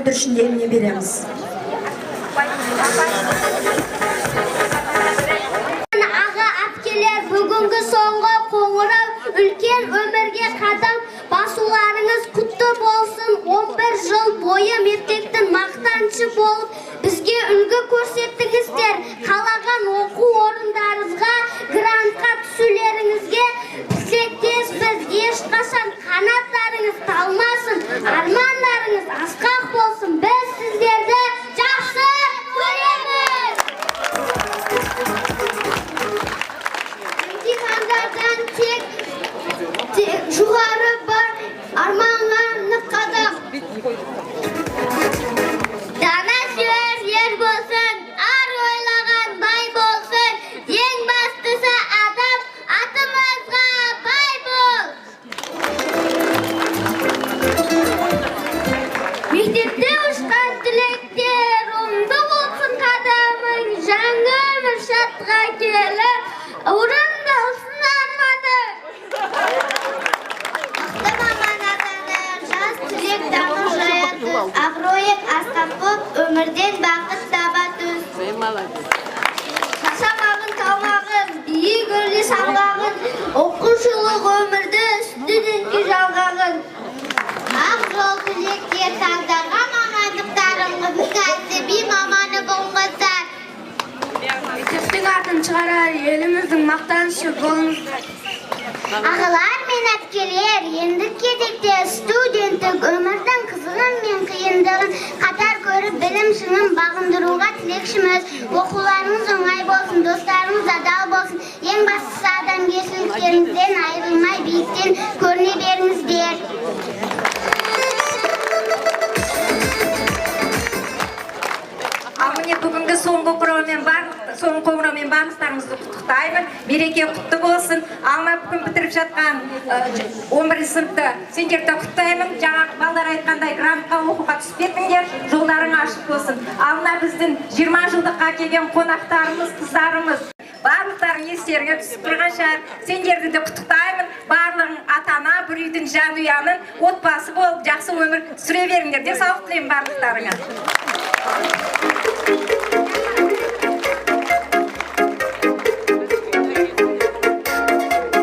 бүлдіршіндеріне береміз. Аға әпкелер, бүгінгі соңғы қоңырау үлкен өмірге қадам басуларыңыз құтты болсын. 11 жыл бойы мектептің мақтаншы болып бізге үлгі көрсеттіңіздер. Қалаған оқу орындарыңызға, грантқа түсулеріңізге тілектеспіз. Ешқашан қанаттарыңыз талмасын, армандарыңыз асқақ болсын. Біз сіздерді жақсы көреміз. Емтихандардан тек жоғары бар арманға нық қадам. Дана сүйер ер болсын, ар ойлаған бай болсын. Ең бастысы адам, атымызға бай бол. Мектепте ұшқан түлектер, оңды болсын қадамың. Жаңа өмір шатқа келіп, орындалсын арманың. Мықты маман атанып, жас түлек дамыл жаятын. Абыройың асқан боп, өмірден бақыт табатыз. Шашамағын талмағын, биік өрлі самғағын, оқушылық өмірді студентке жалғағын. Ақ жол түлектер таңдарға мамандықтарыңыз, кәсіби маманы болыңыздар. Мектептің атын шығарар, еліміздің мақтанышы болыңыздар. Ағалар мен әпкелер, ендік кезекте студенттік өмірдің қызығын мен қиындығын қатар көріп білім шыңын бағындыруға тілекшіміз. Оқуларыңыз оңай болсын, достарыңыз адал болсын. Ең бастысы адамгершіліктеріңізден айырылмай биіктен көріне беріңіздер. Ал міне бүгінгі соңғы қоңыраумен барлықтарыңызды құттықтаймын. Мереке құтты болсын. Алма бүгін бітіріп жатқан 11 сыныпты сендерді құттықтаймын. Жаңағы балдар айтқандай грантқа оқуға түсіп кетіңдер, жолдарың ашық болсын. Ал мына біздің 20 жылдыққа келген қонақтарымыз, қыздарымыз, барлықтарың естеріңе түсіп тұрған шығар. Сендерді де құттықтаймын. Барлығың ата-ана, бір үйдің жанұяның отбасы болып жақсы өмір сүре беріңдер. Денсаулық тілеймін барлықтарыңа.